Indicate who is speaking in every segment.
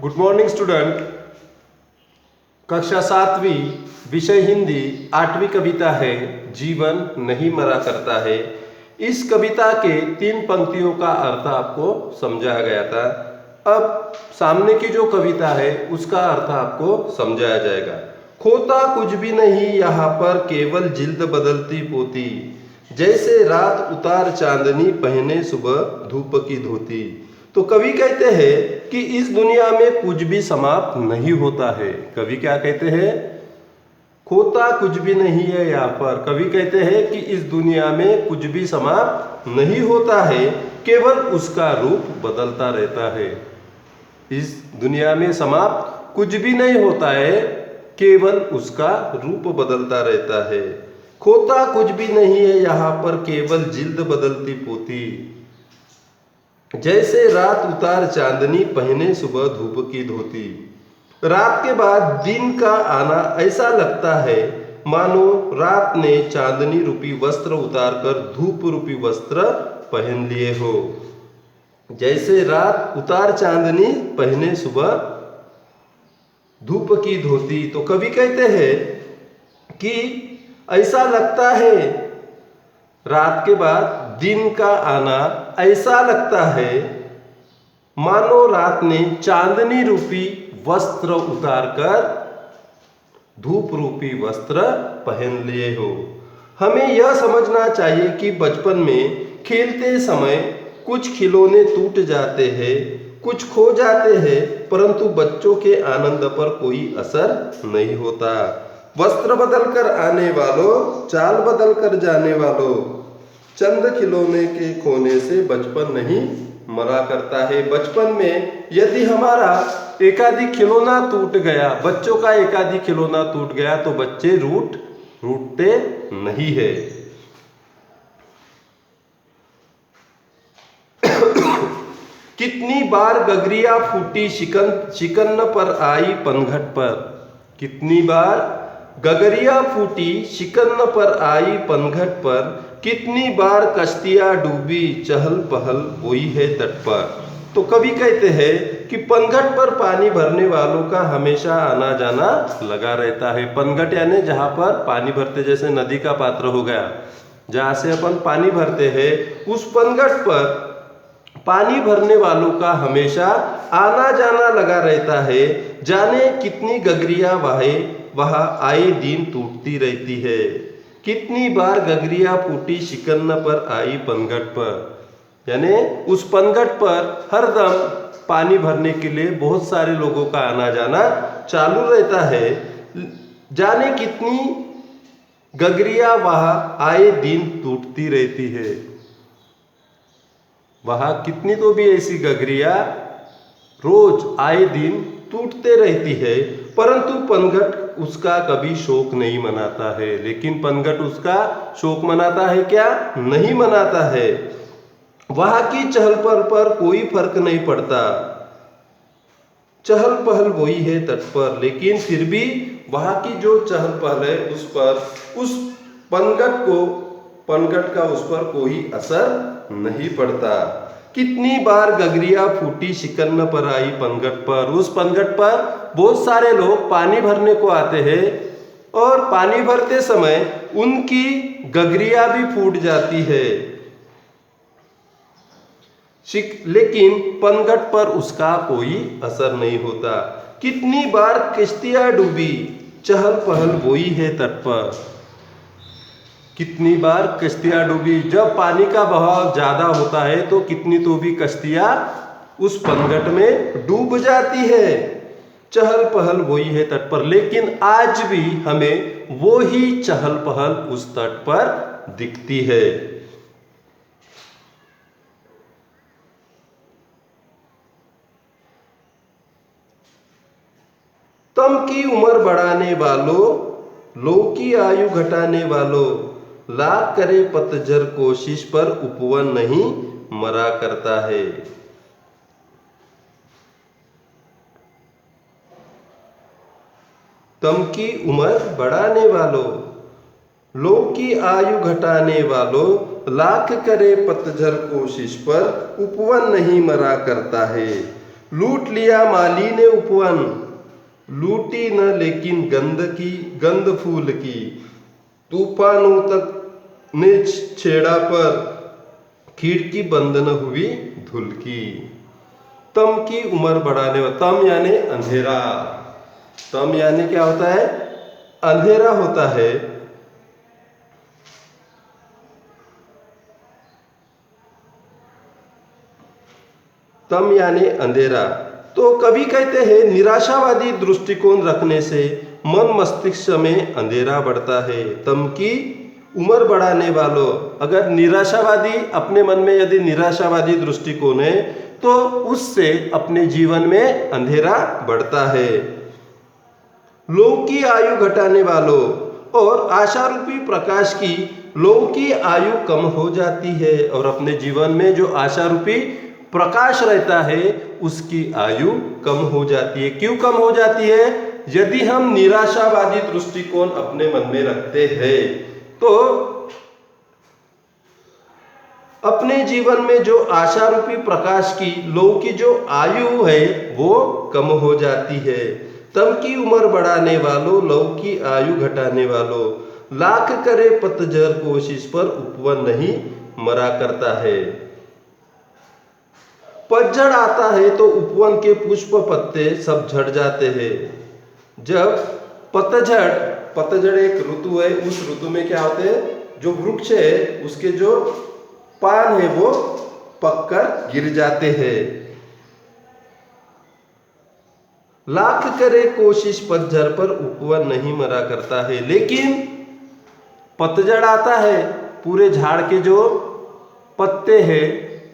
Speaker 1: Good morning student. कक्षा 7वीं विषय हिंदी 8वीं कविता है जीवन नहीं मरा करता है। इस कविता के 3 पंक्तियों का अर्थ आपको समझाया गया था। अब सामने की जो कविता है उसका अर्थ आपको समझाया जाएगा। खोता कुछ भी नहीं यहाँ पर केवल जिल्द बदलती पोती, जैसे रात उतार चांदनी पहने सुबह धूप की धोती। तो कवि कहते हैं कि इस दुनिया में कुछ भी समाप्त नहीं होता है। कवि क्या कहते हैं? खोता कुछ भी नहीं है यहाँ पर। कवि कहते हैं कि इस दुनिया में कुछ भी समाप्त नहीं होता है, केवल उसका रूप बदलता रहता है। इस दुनिया में समाप्त कुछ भी नहीं होता है, केवल उसका रूप बदलता रहता है। खोता कुछ भी नहीं है यहाँ पर केवल जिल्द बदलती पोती, जैसे रात उतार चांदनी पहने सुबह धूप की धोती। रात के बाद दिन का आना ऐसा लगता है मानो रात ने चांदनी रूपी वस्त्र उतार कर धूप रूपी वस्त्र पहन लिए हो। जैसे रात उतार चांदनी पहने सुबह धूप की धोती। तो कवि कहते हैं कि ऐसा लगता है रात के बाद दिन का आना ऐसा लगता है मानो रात ने चांदनी रूपी वस्त्र उतारकर धूप रूपी वस्त्र पहन लिए हो। हमें यह समझना चाहिए कि बचपन में खेलते समय कुछ खिलौने टूट जाते हैं, कुछ खो जाते हैं, परंतु बच्चों के आनंद पर कोई असर नहीं होता। वस्त्र बदल कर आने वालों, चाल बदल कर जाने वालों, चंद खिलौने के खोने से बचपन नहीं मरा करता है। बचपन में यदि हमारा एकाधी खिलौना टूट गया, बच्चों का एकाधी खिलौना टूट गया, तो बच्चे रूठते नहीं है। कितनी बार गगरिया फूटी शिकन पर आई पनघट पर। कितनी बार गगरिया फूटी शिकन पर आई पनघट पर, कितनी बार कश्तियां डूबी चहल पहल हुई है तट पर। तो कवि कहते हैं कि पनघट पर पानी भरने वालों का हमेशा आना जाना लगा रहता है। पनघट यानी जहाँ पर पानी भरते, जैसे नदी का पात्र हो गया, जहाँ से अपन पानी भरते हैं, उस पनघट पर पानी भरने वालों का हमेशा आना जाना लगा रहता है। जाने कितनी गगरिया वहाँ आए दिन टूटती रहती है। कितनी बार गगरिया फूटी शिकन पर आई पनघट पर, यानी उस पनघट पर हरदम पानी भरने के लिए बहुत सारे लोगों का आना जाना चालू रहता है। जाने कितनी गगरिया वहाँ आए दिन टूटती रहती है। वहाँ कितनी तो भी ऐसी गगरिया रोज आए दिन टूटते रहती है, परंतु पनघट उसका कभी शोक नहीं मनाता है। लेकिन पनघट उसका शोक मनाता है क्या? नहीं मनाता है। वहाँ की चहल पहल पर कोई फर्क नहीं पड़ता। चहल पहल वही है तट पर, लेकिन फिर भी वहाँ की जो चहल पहल है उस पर, उस पनघट का उस पर कोई असर नहीं पड़ता। कितनी बार गगरिया फूटी शिकन पर आई पनघट पर। उस पनघट पर बहुत सारे लोग पानी भरने को आते हैं और पानी भरते समय उनकी गगरिया भी फूट जाती है, लेकिन पनघट पर उसका कोई असर नहीं होता। कितनी बार किश्तियां डूबी चहल पहल वही है तट पर। कितनी बार कश्तियां डूबी। जब पानी का बहाव ज्यादा होता है तो कितनी तो भी कश्तियां उस पनघट में डूब जाती है। चहल पहल वही है तट पर, लेकिन आज भी हमें वो ही चहल पहल उस तट पर दिखती है। तम की उम्र बढ़ाने वालों, लो की आयु घटाने वालों, लाख करे पतझर कोशिश पर उपवन नहीं मरा करता है। तम की उम्र बढ़ाने वालों, लो की आयु घटाने वालों, लाख करे पतझर कोशिश पर उपवन नहीं मरा करता है। लूट लिया माली ने उपवन, लूटी न लेकिन गंध फूल की। तूफानों तक ने छेड़ा पर, खिड़की बंद न हुई धुल की। तम की उम्र बढ़ाने वाला, तम यानी अंधेरा, तम यानी क्या होता है? अंधेरा होता है। तम यानी अंधेरा। तो कवि कहते हैं निराशावादी दृष्टिकोण रखने से मन मस्तिष्क में अंधेरा बढ़ता है। तम की उम्र बढ़ाने वालों, अगर निराशावादी अपने मन में यदि निराशावादी दृष्टिकोण है तो उससे अपने जीवन में अंधेरा बढ़ता है। लोगों की आयु घटाने वालों, और आशा रूपी प्रकाश की लोगों की आयु कम हो जाती है, और अपने जीवन में जो आशा रूपी प्रकाश रहता है उसकी आयु कम हो जाती है। क्यों कम हो जाती है? यदि हम निराशावादी दृष्टिकोण अपने मन में रखते हैं तो अपने जीवन में जो आशा रूपी प्रकाश की लोगों की जो आयु है वो कम हो जाती है। तम की उम्र बढ़ाने वालों, लोगों की आयु घटाने वालों, लाख करे पतझड़ कोशिश पर उपवन नहीं मरा करता है। पतझड़ आता है तो उपवन के पुष्प पत्ते सब झड़ जाते हैं। जब पतझड़ एक ऋतु है, उस ऋतु में क्या होते हैं? जो वृक्ष है उसके जो पान है वो पककर गिर जाते हैं। लाख करे कोशिश पतझड़ पर उपवन नहीं मरा करता है। लेकिन पतझड़ आता है, पूरे झाड़ के जो पत्ते हैं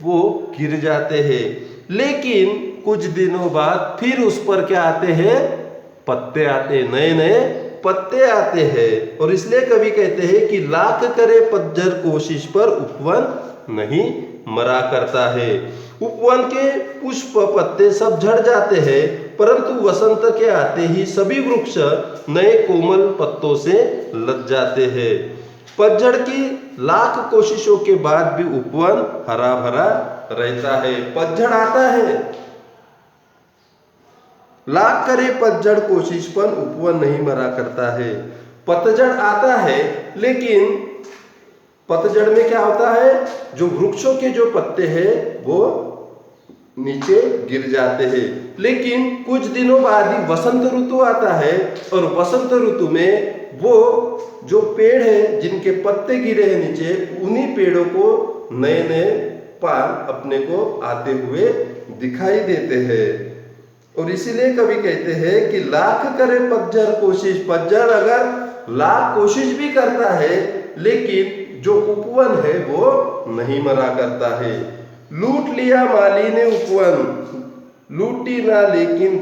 Speaker 1: वो गिर जाते हैं, लेकिन कुछ दिनों बाद फिर उस पर क्या आते हैं? पत्ते आते हैं, नए नए पत्ते आते हैं। और इसलिए कवि कहते हैं कि लाख करे पतझड़ कोशिश पर उपवन नहीं मरा करता है। उपवन के पुष्प पत्ते सब झड़ जाते हैं, परंतु वसंत के आते ही सभी वृक्ष नए कोमल पत्तों से लद जाते हैं। पतझड़ की लाख कोशिशों के बाद भी उपवन हरा भरा रहता है। पतझड़ आता है, लाख करे पतझड़ कोशिश पर उपवन नहीं मरा करता है। पतझड़ आता है, लेकिन पतझड़ में क्या होता है? जो वृक्षों के जो पत्ते हैं वो नीचे गिर जाते हैं, लेकिन कुछ दिनों बाद ही वसंत ऋतु आता है, और वसंत ऋतु में वो जो पेड़ है जिनके पत्ते गिरे हैं नीचे, उन्हीं पेड़ों को नए नए पान अपने को आते हुए दिखाई देते हैं। और इसीलिए कवि कहते हैं कि लाख करे पतझड़ कोशिश, पतझड़ अगर लाख कोशिश भी करता है लेकिन जो उपवन है वो नहीं मरा करता है। लूट लिया माली ने उपवन, लूटी ना लेकिन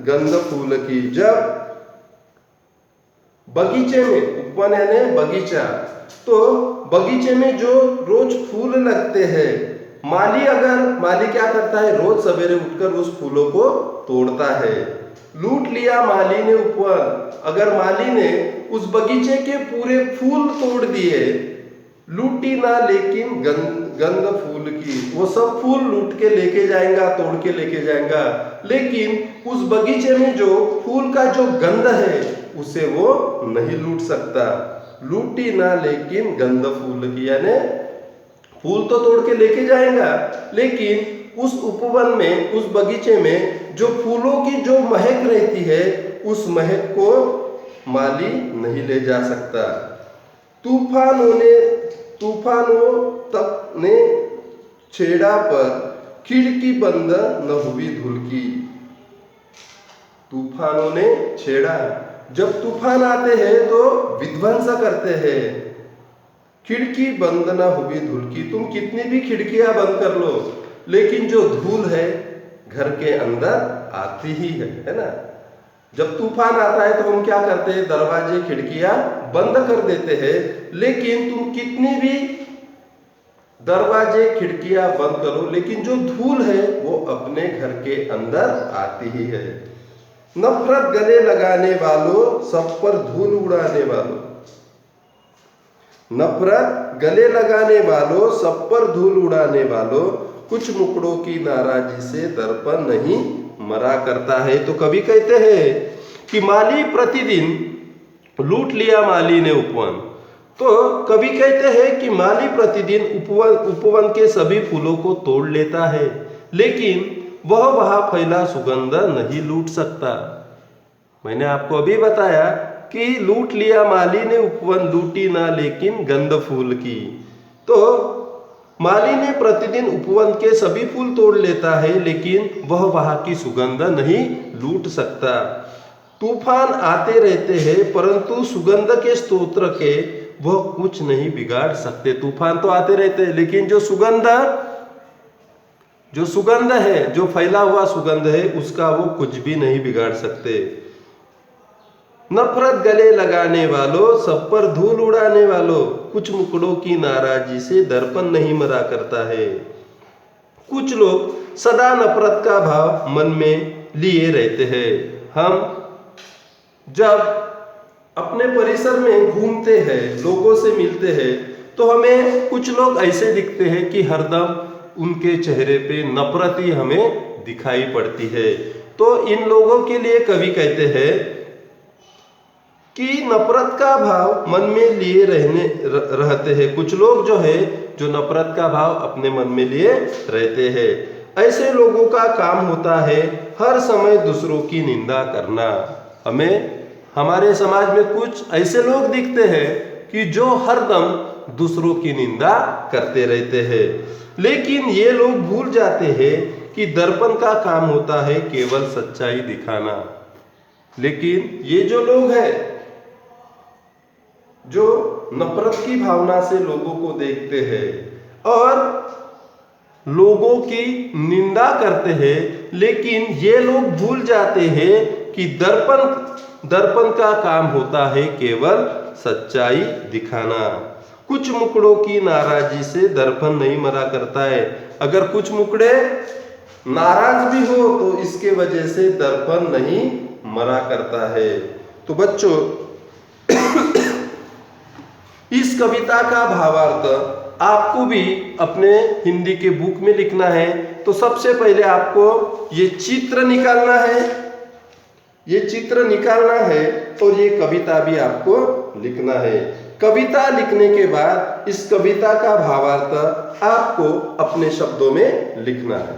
Speaker 1: गंध फूल की। जब बगीचे में, उपवन यानी बगीचा, तो बगीचे में जो रोज फूल लगते हैं, माली क्या करता है? रोज सवेरे उठकर उस फूलों को तोड़ता है। लूट लिया माली ने उपवन, अगर माली ने उस बगीचे के पूरे फूल तोड़ दिए, लूटी ना लेकिन गंध फूल की, वो सब फूल लूट के लेके जाएगा, तोड़ के लेके जाएगा, लेकिन उस बगीचे में जो फूल का जो गंध है उसे वो नहीं लूट सकता। लूटी ना लेकिन गंध फूल की, यानी फूल तो तोड़ के लेके जाएगा, लेकिन उस उपवन में, उस बगीचे में जो फूलों की जो महक रहती है उस महक को माली नहीं ले जा सकता। तूफानों तक ने छेड़ा पर, खिड़की बंद न हुई धुल की। तूफानों ने छेड़ा, जब तूफान आते हैं तो विध्वंस करते हैं। खिड़की बंद ना हुई धूल की, तुम कितनी भी खिड़कियां बंद कर लो लेकिन जो धूल है घर के अंदर आती ही है ना। जब तूफान आता है तो हम क्या करते हैं? दरवाजे खिड़कियां बंद कर देते हैं, लेकिन तुम कितनी भी दरवाजे खिड़कियां बंद करो लेकिन जो धूल है वो अपने घर के अंदर आती ही है। नफरत गले लगाने वालों, सब पर धूल उड़ाने वालों, नफरत गले लगाने वालों, सब पर धूल उड़ाने वालों, कुछ मुकड़ों की नाराजी से दर्पण नहीं मरा करता है। तो कवि कहते हैं कि माली प्रतिदिन लूट लिया माली ने उपवन। तो कवि कहते हैं कि माली प्रतिदिन उपवन के सभी फूलों को तोड़ लेता है, लेकिन वह वहां फैला सुगंध नहीं लूट सकता। मैंने आपको अभी बताया कि लूट लिया माली ने उपवन, लूटी ना लेकिन गंध फूल की। तो माली ने प्रतिदिन उपवन के सभी फूल तोड़ लेता है, लेकिन वह वहां की सुगंध नहीं लूट सकता। तूफान आते रहते हैं, परंतु सुगंध के स्तोत्र के वह कुछ नहीं बिगाड़ सकते। तूफान तो आते रहते हैं, लेकिन जो सुगंध है, जो फैला हुआ सुगंध है, उसका वो कुछ भी नहीं बिगाड़ सकते। नफरत गले लगाने वालों, सब पर धूल उड़ाने वालों, कुछ मुकड़ों की नाराजी से दर्पण नहीं मरा करता है। कुछ लोग सदा नफरत का भाव मन में लिए रहते हैं। हम जब अपने परिसर में घूमते हैं, लोगों से मिलते हैं, तो हमें कुछ लोग ऐसे दिखते हैं कि हरदम उनके चेहरे पे नफरत ही हमें दिखाई पड़ती है। तो इन लोगों के लिए कवि कहते हैं कि नफरत का भाव मन में लिए रहते हैं। कुछ लोग जो है, जो नफरत का भाव अपने मन में लिए रहते हैं। ऐसे लोगों का काम होता है हर समय दूसरों की निंदा करना। हमारे समाज में कुछ ऐसे लोग दिखते हैं कि जो हरदम दूसरों की निंदा करते रहते हैं, लेकिन ये लोग भूल जाते हैं कि दर्पण का काम होता है केवल सच्चाई दिखाना। लेकिन ये जो लोग हैं, जो नफरत की भावना से लोगों को देखते हैं और लोगों की निंदा करते हैं, लेकिन ये लोग भूल जाते हैं कि दर्पण का काम होता है केवल सच्चाई दिखाना। कुछ मुकड़ों की नाराजी से दर्पण नहीं मरा करता है। अगर कुछ मुकड़े नाराज भी हो तो इसके वजह से दर्पण नहीं मरा करता है। तो बच्चों, इस कविता का भावार्थ आपको भी अपने हिंदी के बुक में लिखना है। तो सबसे पहले आपको ये चित्र निकालना है, और ये कविता भी आपको लिखना है। कविता लिखने के बाद इस कविता का भावार्थ आपको अपने शब्दों में लिखना है।